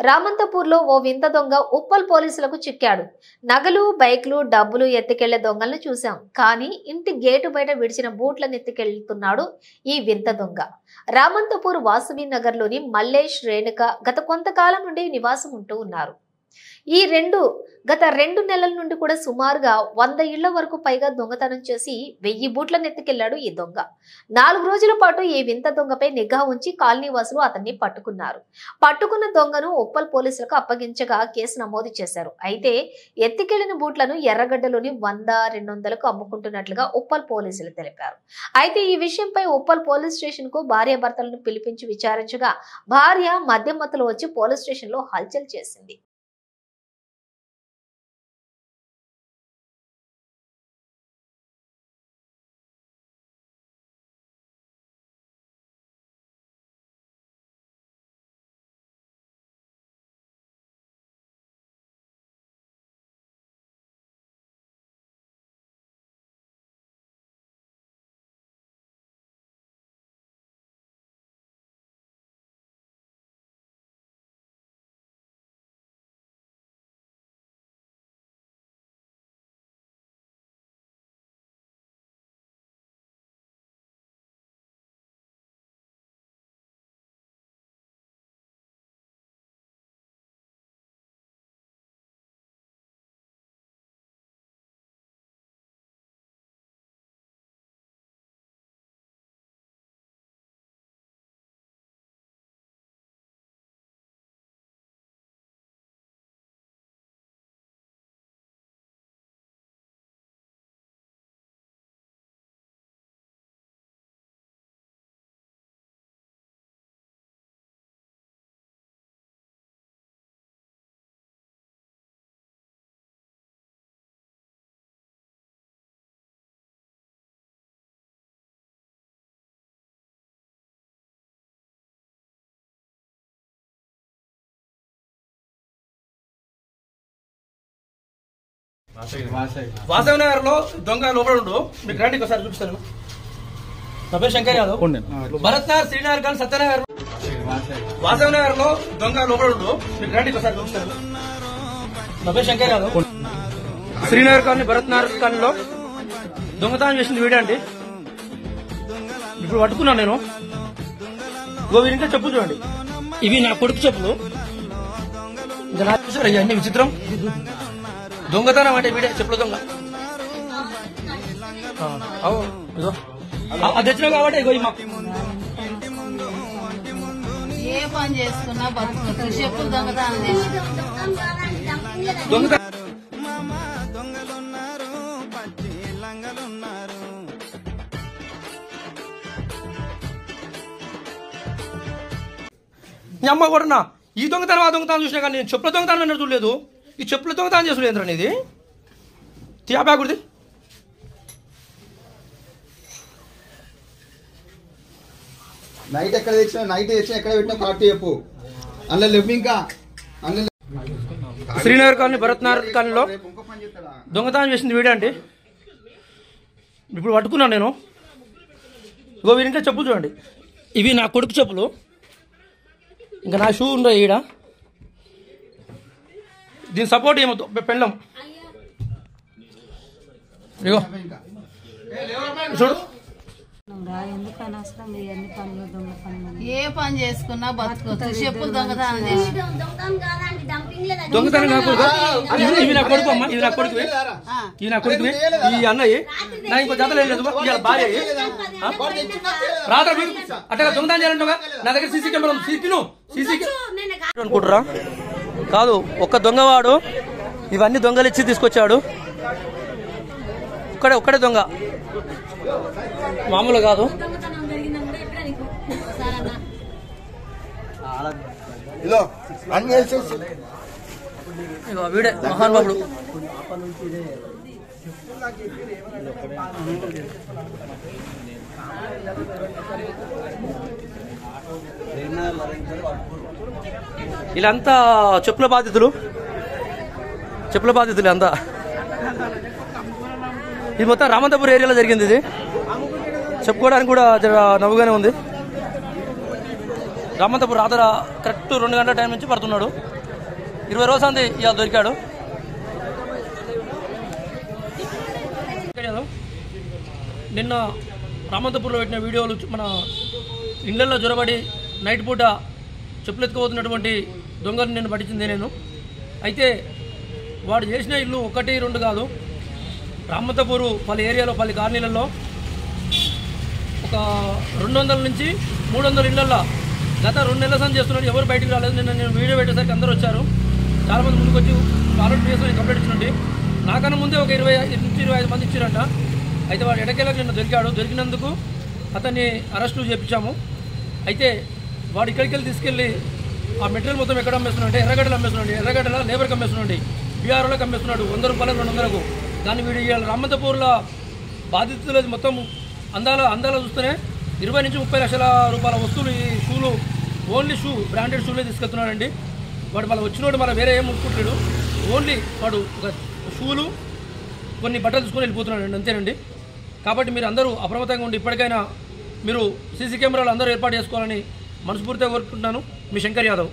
రామంతపూర్లో ఓ వింత దొంగ ఉప్పల్ పోలీసులకు చిక్కాడు. నగలు, బైక్లు, డబ్బులు ఎత్తుకెళ్లే దొంగలను చూశాం. కానీ ఇంటి గేటు బయట విడిచిన బూట్లను ఎత్తుకెళ్తున్నాడు ఈ వింత దొంగ. రామంతపూర్ వాసవి నగర్లోని మల్లేష్, రేణుక గత కొంతకాలం నుండి నివాసం ఉంటూ ఉన్నారు. గత 2 నెలల నుండి కూడా సుమారుగా 100 ఇళ్ల వరకు పైగా దొంగతనం చేసి 1000 బూట్లను ఎత్తుకెళ్లాడు ఈ దొంగ. 4 రోజుల పాటు ఈ వింత దొంగపై నిఘా ఉంచి కాలనీ వాసులు అతన్ని పట్టుకున్నారు. పట్టుకున్న దొంగను ఉప్పల్ పోలీసులకు అప్పగించగా కేసు నమోదు చేశారు. అయితే ఎత్తుకెళ్లిన బూట్లను ఎర్రగడ్డలోని 100-200కు అమ్ముకుంటున్నట్లుగా ఉప్పల్ పోలీసులు తెలిపారు. అయితే ఈ విషయంపై ఉప్పల్ పోలీస్ స్టేషన్ కు భార్యాభర్తలను పిలిపించి విచారించగా భార్య మద్యం మత్తులో వచ్చి పోలీస్ స్టేషన్ లో హల్చల్ చేసింది. వాసవి నగర్ లో దొంగ లోపల ఉండు. మీకు రండి ఒకసారి చూపిస్తాను. నా పేరు శంకర్ యాదవ్. భరత్ నగర్, శ్రీనగర్ కానీ సత్యనగర్, వాసవి నగర్ లో దొంగ లోపల ఉండు. మీకు రండి ఒకసారి చూపిస్తాను. నా పేరు శంకర్ యాదవ్. శ్రీనగర్ కానీ భరత్ నగర్ కాలనీలో దొంగతనం చేసింది వీడే అండి. ఇప్పుడు పట్టుకున్నాను నేను. వీరింట్లో చెప్పులు చూడండి. ఇవి నా కొడుకు చెప్పులు. ఇంకా నా చూసారు ఇవన్నీ విచిత్రం. దొంగతనం అంటే వీడే చెప్పుల దొంగ. అది తెచ్చినావు కాబట్టి ఏ పని చేసుకున్నా బతుకు చెప్పులు దొంగతనం నీ అమ్మ కూడా ఈ దొంగతనం ఆ దొంగతనం చూసినా కానీ నేను చెప్పుల దొంగతనం ఎన్నడూ చూడలేదు. ఈ చెప్పుల దొంగతనం చేసుడు ఏంద్రా ఇది? తీయా బ్యాగుడిది. నైట్ ఎక్కడ తెచ్చినా, నైట్ తెచ్చినా ఎక్కడ పెట్టినా పార్టీ చెప్పు. అందులో లేవు ఇంకా. శ్రీనగర్ కాలనీ, భరత్ నగర్ కాలనీలో దొంగతనం చేసింది వీడే అండి. ఇప్పుడు పట్టుకున్నాను నేను. వీరింట్లో చెప్పులు చూడండి. ఇవి నా కొడుకు చెప్పులు. ఇంకా నా షూ ఉండవు ఈడ. దీని సపోర్ట్ ఏమవుతు పెళ్ళం. ఇగో చూడు. ఏ పని చేసుకున్నా బతుకు చెప్పులు దొంగతనం దొంగతనం కాకూడదు. ఇవి నా కొడుకు అమ్మ, ఇవి నా కొడుకువి, ఇవి నా కొడుకువి, ఈ అన్నయ్యి. నా ఇంకో జతలు ఏం లేదు. ఇవాళ భార్య రాత్రి అట్లా దొంగతనం చేయాలంటావా? నా దగ్గర సీసీ కెమెరా ఉంది. సీసీ అనుకుంటురా? కాదు, ఒక్క దొంగవాడు ఇవన్నీ దొంగలు ఇచ్చి తీసుకొచ్చాడు. ఒక్కడే దొంగ, మామూలు కాదు. వీడే మహానుభావుడు. వీళ్ళంతా చెప్పుల బాధితులు అంతా. ఇది మొత్తం రామంతపూర్ ఏరియాలో జరిగింది. ఇది చెప్పుకోవడానికి కూడా నవ్వుగానే ఉంది. రామంతపూర్ రాత్రి కరెక్ట్ 2 గంటల టైం నుంచి పడుతున్నాడు. 20 రోజుల సంది ఇవాళ దొరికాడు. నిన్న రామంతపూర్లో పెట్టిన వీడియోలు మన ఇళ్లలో జొరబడి నైట్ పూట చెప్పులు ఎత్తుకుపోతున్నటువంటి దొంగలను నేను పట్టించింది నేను. అయితే వాడు చేసిన ఇల్లు 1, 2 కాదు, రామంతపూరు పలు ఏరియాలో పలు కాలనీలలో ఒక 200 నుంచి 300 ఇళ్లల్లో గత 2 నెలల సంది చేస్తున్నాడు. ఎవరు బయటికి రాలేదు. నిన్న నేను వీడియో పెట్టేసరికి అందరూ వచ్చారు. చాలామంది ముందుకు వచ్చి ఆల్రెడీ ప్లేస్లో కంప్లైంట్ ఇచ్చినండి. నాకన్నా ముందే ఒక 20 నుంచి 25 మంది ఇచ్చారంట. అయితే వాడు ఎడకేళ్ళకి నిన్న దొరికాడు. దొరికినందుకు అతన్ని అరెస్టు చేయించాము. అయితే వాడు ఇక్కడికి వెళ్ళి తీసుకెళ్ళి ఆ మెటీరియల్ మొత్తం ఎక్కడ అమ్మేస్తున్నాడు, ఎర్రగడ్డలు అమ్మేస్తున్నాడు, ఎర్రగడ్డల లేబర్కి అమ్మేస్తున్నాడు, బీఆర్ఓలకు అమ్మేస్తున్నాడు 100 రూపాయలకు 200కు. దాన్ని వీడు ఇవాళ రామంతపూర్లో బాధితులు మొత్తం అందాల చూస్తేనే 20 నుంచి 30 లక్షల రూపాయల వస్తువులు, ఈ షూలు, ఓన్లీ షూ బ్రాండెడ్ షూలే తీసుకెళ్తున్నాడండి. వాడు మళ్ళీ వచ్చినోడు మళ్ళీ వేరే ఏం ముట్టుకుంటాడు. ఓన్లీ వాడు ఒక షూలు కొన్ని బట్టలు తీసుకొని వెళ్ళిపోతున్నాడండి, అంతేనండి. కాబట్టి మీరు అందరూ అప్రమత్తంగా ఉండి ఇప్పటికైనా మీరు సీసీ కెమెరాలు అందరూ ఏర్పాటు చేసుకోవాలని మనస్ఫూర్తిగా కోరుకుంటున్నాను. మీ శంకర్ యాదవ్.